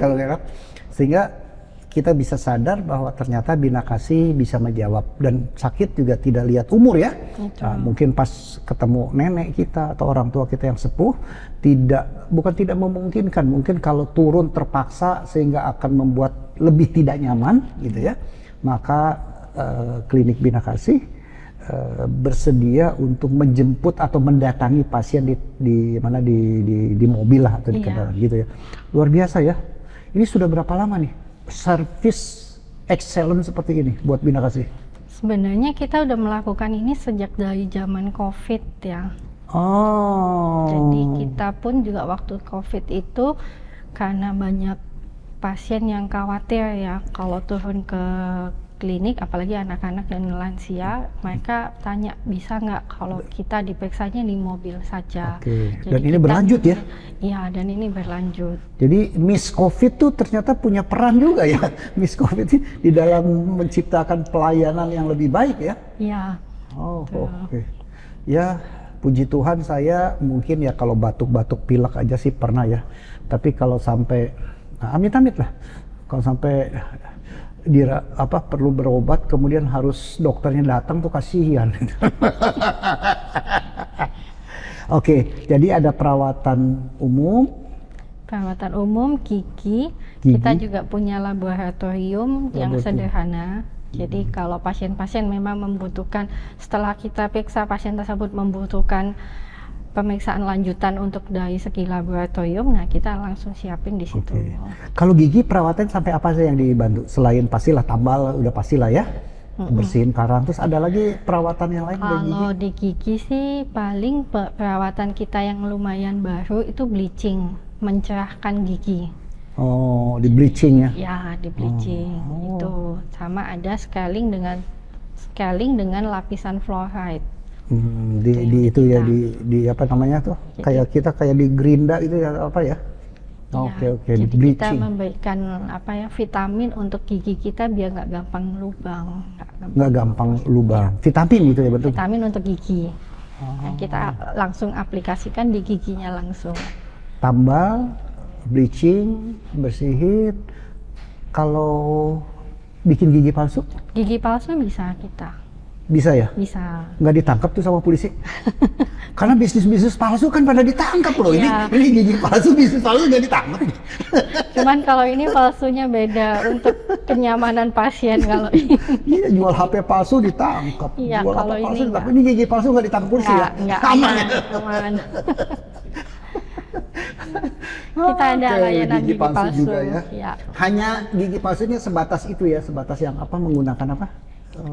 sehingga kita bisa sadar bahwa ternyata Bina Kasih bisa menjawab, dan sakit juga tidak lihat umur ya. Nah, mungkin pas ketemu nenek kita atau orang tua kita yang sepuh, bukan tidak memungkinkan, mungkin kalau turun terpaksa sehingga akan membuat lebih tidak nyaman gitu ya, maka klinik Bina Kasih bersedia untuk menjemput atau mendatangi pasien di mobil lah atau di kendaraan gitu ya. Luar biasa ya. Ini sudah berapa lama nih service excellent seperti ini buat Bina Kasih? Sebenarnya kita udah melakukan ini sejak dari zaman COVID ya. Jadi kita pun juga waktu COVID itu karena banyak pasien yang khawatir ya kalau turun ke klinik, apalagi anak-anak dan lansia, mereka tanya bisa nggak kalau kita diperiksanya di mobil saja. Dan ini berlanjut ya? Iya, dan ini berlanjut. Jadi Miss Covid tuh ternyata punya peran juga ya, Miss Covid di dalam menciptakan pelayanan yang lebih baik ya? Iya. Oke. Ya, puji Tuhan saya mungkin ya kalau batuk-batuk pilek aja sih pernah ya. Tapi kalau sampai, amit-amit lah, kalau sampai perlu berobat kemudian harus dokternya datang tuh kasihan. Oke, jadi ada perawatan umum, gigi. Kita juga punya laboratorium yang sederhana. Jadi kalau pasien-pasien memang membutuhkan, setelah kita periksa pasien tersebut membutuhkan pemeriksaan lanjutan untuk dari segi laboratorium, nah kita langsung siapin di situ. Kalau gigi perawatan sampai apa sih yang dibantu? Selain pastilah tambal, udah pastilah ya, bersihin karang. Terus ada lagi perawatan yang lain? Kalau di gigi sih paling perawatan kita yang lumayan baru itu bleaching, mencerahkan gigi. Oh, di bleaching ya? Ya, di bleaching itu sama ada scaling dengan lapisan fluoride. Di itu ya di apa namanya tuh? Kayak kita kayak di Gerinda itu ya apa ya? Oke, Jadi di kita bleaching. memberikan vitamin untuk gigi kita biar nggak gampang lubang. Nggak gampang lubang. Vitamin gitu ya bentuknya. Vitamin untuk gigi. Nah, kita langsung aplikasikan di giginya langsung. Tambal, bleaching, bersihin. Kalau bikin gigi palsu? Gigi palsu bisa kita. Bisa ya? Bisa. Nggak ditangkap tuh sama polisi? Karena bisnis palsu kan pada ditangkap loh. Iya. Ini gigi palsu, bisnis palsu nggak ditangkap. Cuman kalau ini palsunya beda untuk kenyamanan pasien kalau ini. Iya, jual HP palsu ditangkap. Iya, Jual kalau HP palsu ini ditangkap. Ini gigi palsu nggak ditangkap polisi ya? Nggak Aman ya? aman. Kita ada Oke, layanan gigi palsu juga ya. Ya. Hanya gigi palsunya sebatas itu ya, sebatas yang apa menggunakan apa?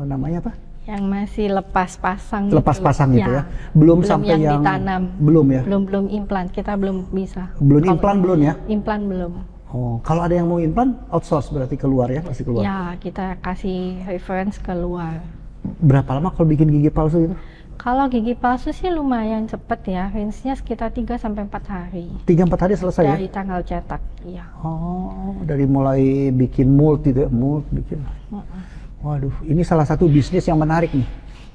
Namanya apa? Yang masih lepas pasang. Lepas pasang gitu ya. Belum sampai yang ditanam. Belum ya? Belum implan. Kita belum bisa. Belum Kalau implan belum ya? Implan belum. Oh, kalau ada yang mau implan outsource berarti keluar ya, pasti keluar. Ya, kita kasih reference keluar. Berapa lama kalau bikin gigi palsu itu? Kalau gigi palsu sih lumayan cepet ya, range-nya sekitar 3-4 hari. 3-4 hari selesai ya? Dari tanggal cetak, iya. Oh, dari mulai bikin mold itu ya, mold bikin. Waduh, ini salah satu bisnis yang menarik nih.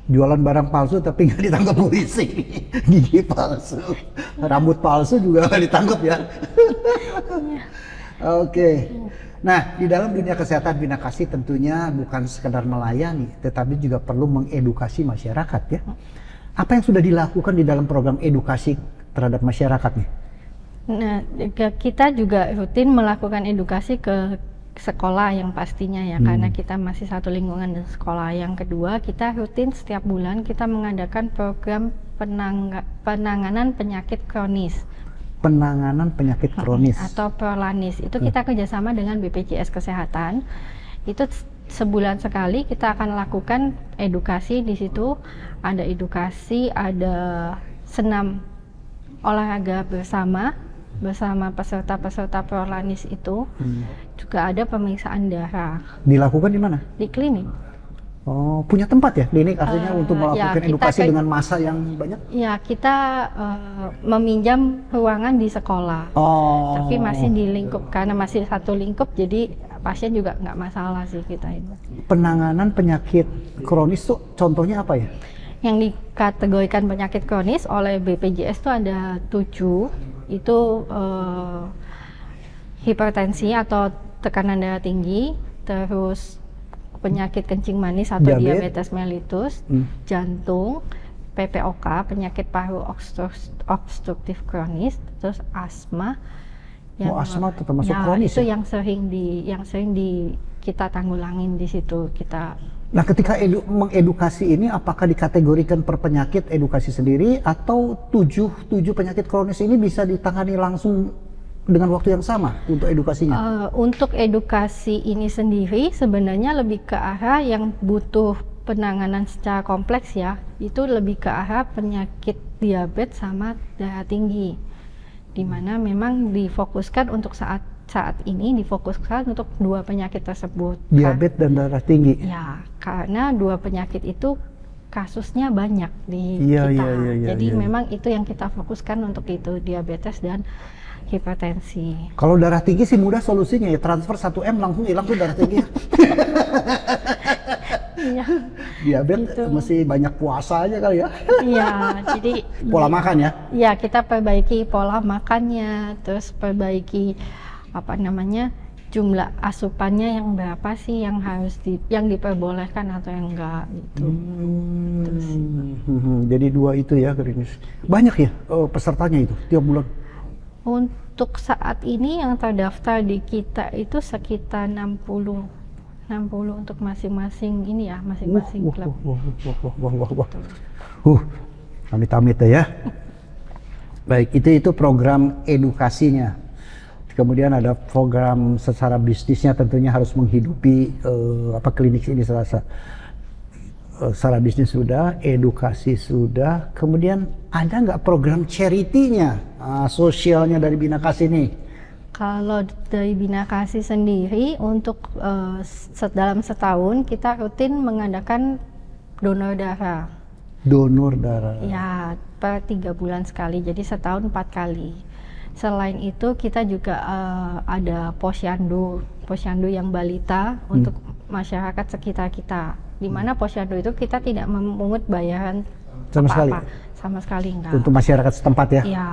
Jualan barang palsu tapi nggak ditangkap polisi. Gigi palsu, rambut palsu juga nggak ditangkap ya. Oke. Nah, di dalam dunia kesehatan Bina Kasih tentunya bukan sekedar melayani, tetapi juga perlu mengedukasi masyarakat ya. Apa yang sudah dilakukan di dalam program edukasi terhadap masyarakat nih? Nah, kita juga rutin melakukan edukasi ke sekolah yang pastinya ya, karena kita masih satu lingkungan dengan sekolah. Yang kedua, kita rutin setiap bulan kita mengadakan program penanganan penyakit kronis. Penanganan penyakit kronis atau Prolanis. Itu kita kerjasama dengan BPJS Kesehatan. Itu sebulan sekali kita akan lakukan edukasi di situ. Ada edukasi, ada senam olahraga bersama peserta-peserta Prolanis itu. Juga ada pemeriksaan darah. Dilakukan di mana? Di klinik. Oh, punya tempat ya klinik artinya untuk melakukan edukasi dengan massa yang banyak? Ya, kita meminjam ruangan di sekolah. Oh. Tapi masih di lingkup, karena masih satu lingkup, jadi pasien juga nggak masalah sih kita ini. Penanganan penyakit kronis tuh contohnya apa ya? Yang dikategorikan penyakit kronis oleh BPJS itu ada 7. Itu hipertensi atau tekanan darah tinggi, terus penyakit kencing manis atau diabetes mellitus, jantung, PPOK, penyakit paru obstruktif kronis, terus asma. Asma itu termasuk kronis itu ya? yang sering kita tanggulangin di situ kita. Nah, ketika mengedukasi ini apakah dikategorikan per penyakit edukasi sendiri atau 7 penyakit kronis ini bisa ditangani langsung dengan waktu yang sama untuk edukasinya? Untuk edukasi ini sendiri sebenarnya lebih ke arah yang butuh penanganan secara kompleks ya, itu lebih ke arah penyakit diabetes sama darah tinggi, dimana memang difokuskan untuk saat ini difokuskan untuk 2 penyakit tersebut. Diabetes dan darah tinggi? Ya, karena 2 penyakit itu kasusnya banyak di kita. Jadi memang itu yang kita fokuskan untuk itu, diabetes dan hipertensi. Kalau darah tinggi sih mudah solusinya ya, transfer 1M langsung hilang tuh darah tinggi. Iya. Diabetes gitu. Mesti banyak puasa aja kali ya. Iya, jadi pola makan ya. Iya, kita perbaiki pola makannya, terus perbaiki jumlah asupannya yang berapa sih yang harus yang diperbolehkan atau yang enggak gitu. Jadi 2 itu ya klinis. Banyak ya pesertanya itu tiap bulan? Untuk saat ini yang terdaftar di kita itu sekitar 60 untuk masing-masing ini ya, masing-masing klub. Amit-amit ya. Baik, itu program edukasinya. Kemudian ada program secara bisnisnya, tentunya harus menghidupi klinik ini secara bisnis sudah, edukasi sudah. Kemudian ada nggak program charity-nya, sosialnya dari Bina Kasih ini? Kalau dari Bina Kasih sendiri untuk dalam setahun kita rutin mengadakan donor darah. donor darah. Ya, per 3 bulan sekali, jadi setahun 4 kali. Selain itu kita juga ada posyandu yang balita untuk masyarakat sekitar kita. Di mana posyandu itu kita tidak memungut bayaran sama sekali enggak. Untuk masyarakat setempat ya? Iya.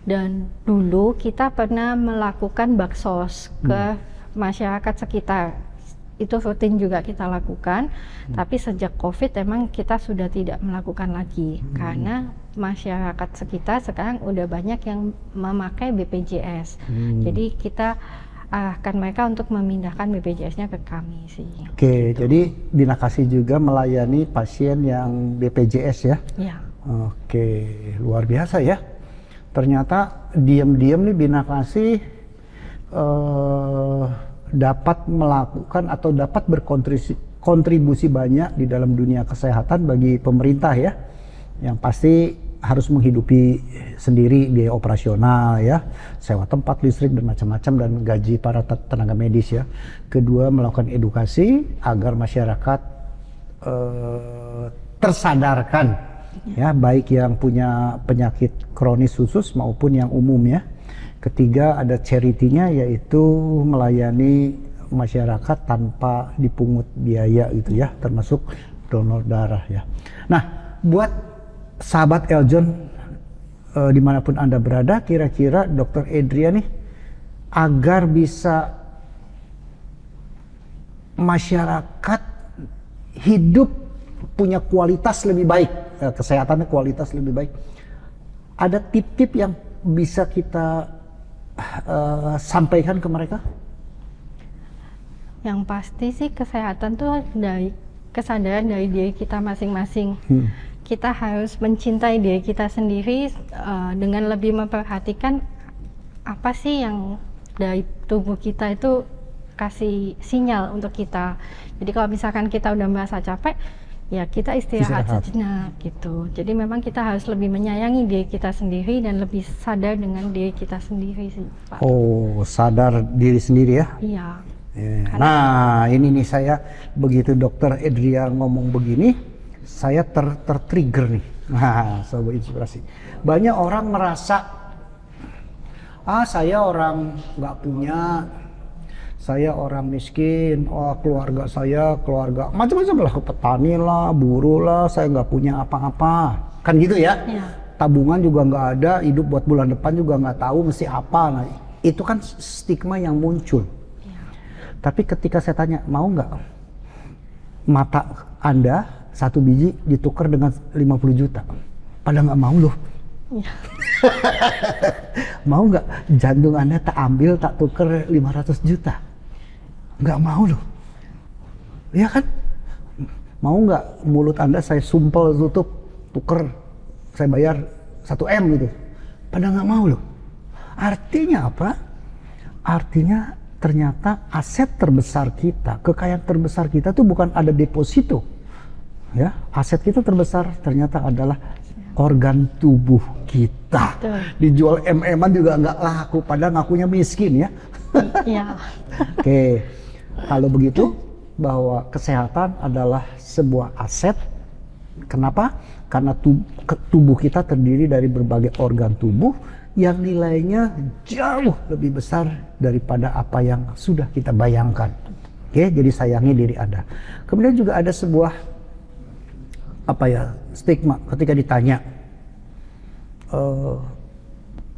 Dan dulu kita pernah melakukan baksos ke masyarakat sekitar. Itu rutin juga kita lakukan, tapi sejak COVID emang kita sudah tidak melakukan lagi karena masyarakat sekitar sekarang udah banyak yang memakai BPJS. Jadi kita arahkan mereka untuk memindahkan BPJS-nya ke kami sih. Oke, jadi Binakasi juga melayani pasien yang BPJS ya? Iya. Oke, luar biasa ya. Ternyata diam-diam nih Binakasi dapat melakukan atau dapat berkontribusi banyak di dalam dunia kesehatan bagi pemerintah ya, yang pasti harus menghidupi sendiri biaya operasional ya, sewa tempat, listrik dan macam-macam, dan gaji para tenaga medis ya. Kedua, melakukan edukasi agar masyarakat tersadarkan ya, baik yang punya penyakit kronis khusus maupun yang umum ya. Ketiga, ada charity-nya, yaitu melayani masyarakat tanpa dipungut biaya gitu ya, termasuk donor darah ya. Nah, buat sahabat Eljon dimanapun Anda berada, kira-kira Dr. Edria nih, agar bisa masyarakat hidup punya kualitas lebih baik, kesehatannya kualitas lebih baik, ada tip-tip yang bisa kita sampaikan ke mereka? Yang pasti sih kesehatan tuh dari kesadaran dari diri kita masing-masing. Kita harus mencintai diri kita sendiri dengan lebih memperhatikan apa sih yang dari tubuh kita itu kasih sinyal untuk kita. Jadi kalau misalkan kita udah merasa capek, ya kita istirahat sejenak gitu. Jadi memang kita harus lebih menyayangi diri kita sendiri dan lebih sadar dengan diri kita sendiri sih, Pak. Oh, sadar diri sendiri ya? Iya. Nah, ini nih saya begitu Dr. Edria ngomong begini, saya tertrigger nih. Nah, Sobat Inspirasi. Banyak orang merasa, saya orang nggak punya, saya orang miskin, keluarga saya keluarga macam-macam lah, petani lah, buruh lah, saya nggak punya apa-apa, kan gitu ya? Tabungan juga nggak ada, hidup buat bulan depan juga nggak tahu mesti apa. Nah, itu kan stigma yang muncul. Tapi ketika saya tanya, mau nggak mata Anda 1 biji ditukar dengan 50 juta? Pada nggak mau loh. Mau nggak jantung Anda tak ambil, tak tukar 500 juta? Nggak mau loh, ya kan? Mau nggak mulut Anda saya sumpel tutup, tuker, saya bayar 1 M gitu? Pada nggak mau loh. Artinya apa? Artinya ternyata aset terbesar kita, kekayaan terbesar kita tuh bukan ada deposito, ya. Aset kita terbesar ternyata adalah organ tubuh kita. Dijual MM-an juga nggak laku, padahal ngakunya miskin ya. Iya. Oke. Kalau begitu, bahwa kesehatan adalah sebuah aset. Kenapa? Karena tubuh kita terdiri dari berbagai organ tubuh yang nilainya jauh lebih besar daripada apa yang sudah kita bayangkan. Oke, jadi sayangi diri Anda. Kemudian juga ada sebuah stigma ketika ditanya,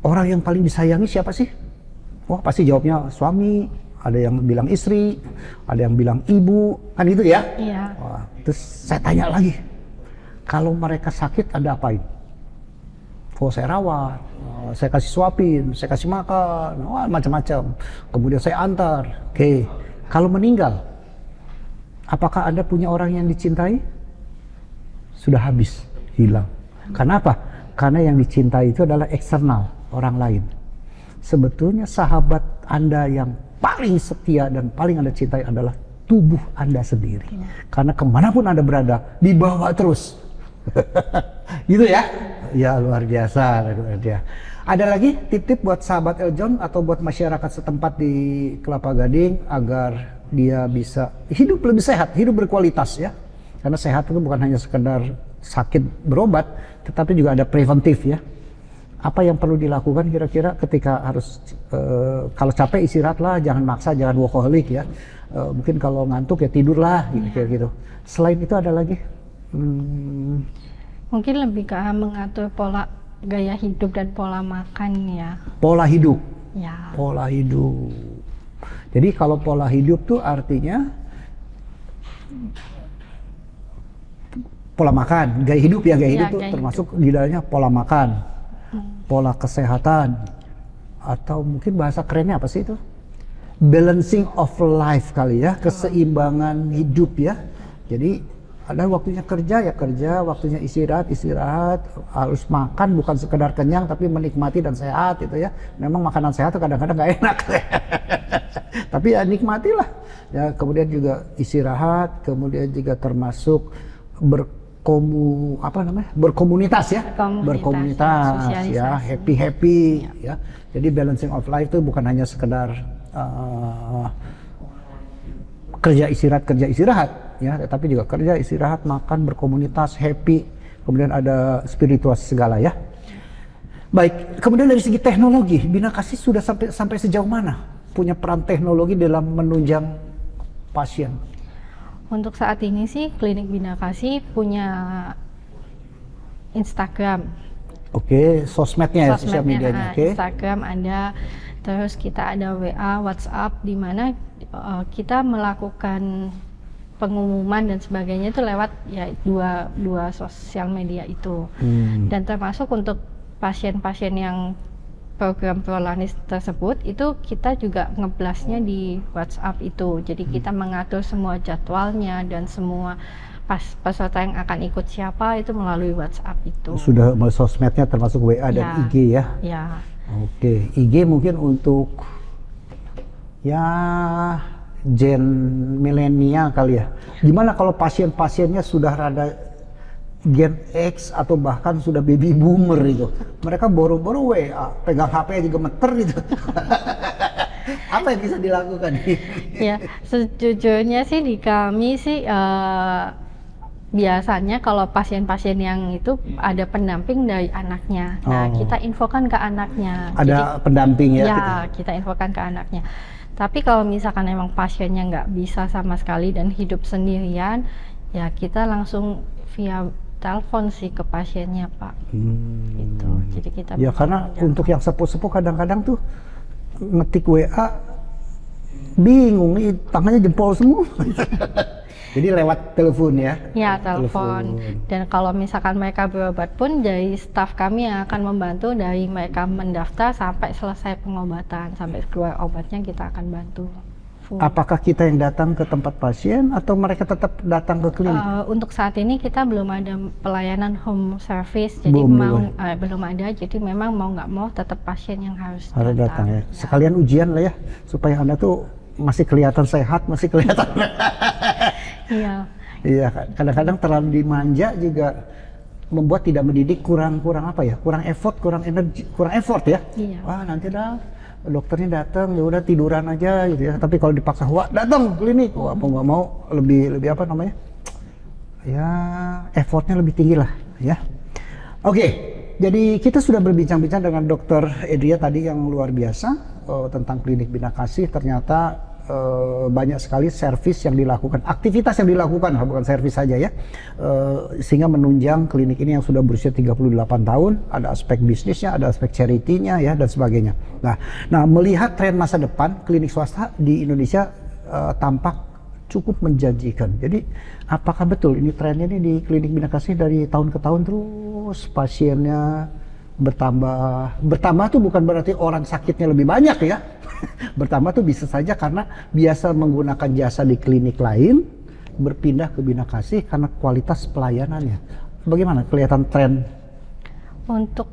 orang yang paling disayangi siapa sih? Wah, pasti jawabnya suami. Ada yang bilang istri, ada yang bilang ibu, kan gitu ya? Iya. Wah, terus saya tanya lagi, kalau mereka sakit Anda apain? Oh, saya rawat, saya kasih suapin, saya kasih makan, macam-macam. Kemudian saya antar. Oke, kalau meninggal, apakah Anda punya orang yang dicintai? Sudah habis, hilang. Karena apa? Karena yang dicintai itu adalah eksternal, orang lain. Sebetulnya sahabat Anda yang paling setia dan paling Anda cintai adalah tubuh Anda sendiri. Karena kemanapun Anda berada, dibawa terus. Gitu ya? Ya, luar biasa. Ada lagi tip-tip buat sahabat Eljon atau buat masyarakat setempat di Kelapa Gading agar dia bisa hidup lebih sehat, hidup berkualitas ya? Karena sehat itu bukan hanya sekedar sakit berobat, tetapi juga ada preventif ya. Apa yang perlu dilakukan kira-kira ketika harus kalau capek istirahatlah, jangan maksa, jangan workaholic ya. Mungkin kalau ngantuk ya tidurlah gitu. Selain itu ada lagi? Mungkin lebih ke mengatur pola gaya hidup dan pola makan ya. Pola hidup. Ya. Pola hidup. Jadi kalau pola hidup tuh artinya pola makan, gaya hidup ya, gaya hidup tuh termasuk di dalamnya pola makan, pola kesehatan, atau mungkin bahasa kerennya apa sih itu? Balancing of life kali ya, keseimbangan hidup ya. Jadi ada waktunya kerja ya kerja, waktunya istirahat, harus makan bukan sekedar kenyang tapi menikmati dan sehat itu ya. Memang makanan sehat tuh kadang-kadang nggak enak. Tapi ya nikmatilah. Ya, kemudian juga istirahat, kemudian juga termasuk berkomunitas ya. Berkomunitas ya, happy ya. Jadi balancing of life itu bukan hanya sekedar kerja istirahat ya, tapi juga kerja istirahat, makan, berkomunitas, happy, kemudian ada spiritual segala ya. Baik, kemudian dari segi teknologi, Bina Kasih sudah sampai sejauh mana punya peran teknologi dalam menunjang pasien? Untuk saat ini sih klinik Bina Kasih punya Instagram. Oke, sosmednya ya, sosial medianya. Oke. Instagram ada, terus kita ada WA, WhatsApp, di mana kita melakukan pengumuman dan sebagainya itu lewat ya dua sosial media itu. Dan termasuk untuk pasien-pasien yang program Prolanis tersebut itu kita juga ngeblastnya di WhatsApp itu. Jadi kita mengatur semua jadwalnya dan semua peserta yang akan ikut siapa itu melalui WhatsApp itu. Sudah sosmednya termasuk WA dan IG ya? Ya. Oke, IG mungkin untuk ya gen milenial kali ya. Gimana kalau pasien-pasiennya sudah rada gen X atau bahkan sudah baby boomer itu? Mereka boro-boro WA, pegang HP juga gemeter gitu. Apa yang bisa dilakukan? Ya, sejujurnya sih di kami sih biasanya kalau pasien-pasien yang itu ada pendamping dari anaknya. Nah, kita infokan ke anaknya. Ada pendamping ya? Ya, kita infokan ke anaknya. Tapi kalau misalkan emang pasiennya nggak bisa sama sekali dan hidup sendirian, ya kita langsung via telepon sih ke pasiennya, Pak. Gitu. Jadi kita ya karena untuk yang sepuh-sepuh kadang-kadang tuh ngetik WA bingung nih, tangannya jempol semua. Jadi lewat telepon ya? Ya, telepon. Dan kalau misalkan mereka berobat pun dari staf kami yang akan membantu dari mereka mendaftar sampai selesai pengobatan, sampai keluar obatnya kita akan bantu. Apakah kita yang datang ke tempat pasien atau mereka tetap datang ke klinik? Untuk saat ini kita belum ada pelayanan home service, jadi belum ada. Jadi memang mau nggak mau tetap pasien yang harus datang ya. Sekalian ujian lah ya, supaya Anda tuh masih kelihatan sehat, masih kelihatan. Iya. Iya, kadang-kadang terlalu dimanja juga membuat tidak mendidik, kurang apa ya? Kurang effort, kurang energi, kurang effort ya. Iya. Wah, nanti dah dokternya datang ya udah tiduran aja gitu ya. Tapi kalau dipaksa, wah datang klinik, wah mau nggak mau lebih apa namanya? Ya, effortnya lebih tinggi lah ya. Oke, jadi kita sudah berbincang-bincang dengan Dr. Edria tadi yang luar biasa tentang klinik Bina Kasih. Ternyata banyak sekali servis yang dilakukan, aktivitas yang dilakukan, bukan servis saja ya, sehingga menunjang klinik ini yang sudah berusia 38 tahun. Ada aspek bisnisnya, ada aspek charity-nya ya, dan sebagainya. Nah, melihat tren masa depan klinik swasta di Indonesia tampak cukup menjanjikan. Jadi apakah betul ini trennya ini di klinik Bina Kasih dari tahun ke tahun terus pasiennya bertambah tuh bukan berarti orang sakitnya lebih banyak ya. Bertambah tuh bisa saja karena biasa menggunakan jasa di klinik lain berpindah ke Bina Kasih karena kualitas pelayanannya. Bagaimana kelihatan tren? Untuk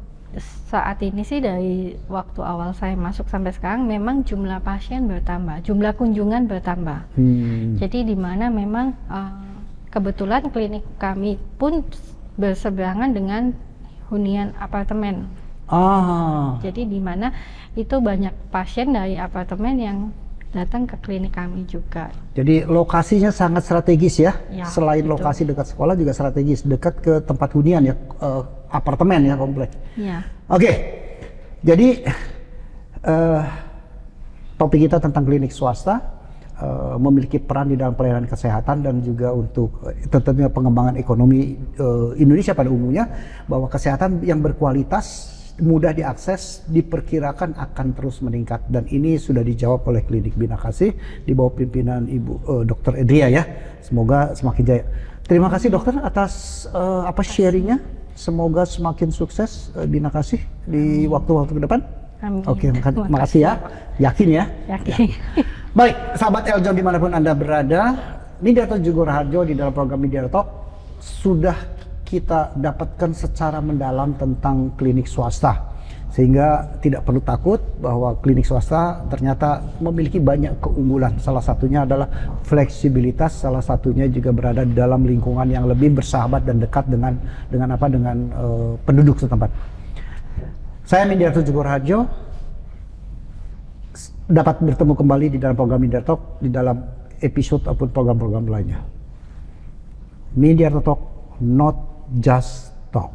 saat ini sih dari waktu awal saya masuk sampai sekarang memang jumlah pasien bertambah, jumlah kunjungan bertambah. Jadi di mana memang kebetulan klinik kami pun berseberangan dengan hunian apartemen. Jadi di mana itu banyak pasien dari apartemen yang datang ke klinik kami juga. Jadi lokasinya sangat strategis ya. Ya, Selain betul. lokasi dekat sekolah juga strategis, dekat ke tempat hunian ya, apartemen ya, komplek. Ya. Oke, jadi topik kita tentang klinik swasta memiliki peran di dalam pelayanan kesehatan dan juga untuk tentunya pengembangan ekonomi Indonesia pada umumnya, bahwa kesehatan yang berkualitas, mudah diakses, diperkirakan akan terus meningkat, dan ini sudah dijawab oleh Klinik Bina Kasih di bawah pimpinan Ibu Dr. Edria ya. Semoga semakin jaya. Terima kasih dokter atas sharingnya. Semoga semakin sukses Bina Kasih di waktu-waktu ke depan. Amin. Oke, makasih ya. Yakin ya? Yakin. Baik, sahabat Eljon dimanapun Anda berada, Mindiarto Jugo Raharjo di dalam program Mindiarto sudah kita dapatkan secara mendalam tentang klinik swasta. Sehingga tidak perlu takut bahwa klinik swasta ternyata memiliki banyak keunggulan. Salah satunya adalah fleksibilitas, salah satunya juga berada di dalam lingkungan yang lebih bersahabat dan dekat dengan penduduk setempat. Saya Mindiarto Jugo Raharjo dapat bertemu kembali di dalam program Mindiarto di dalam episode ataupun program-program lainnya. Mindiarto Talk, not just talk.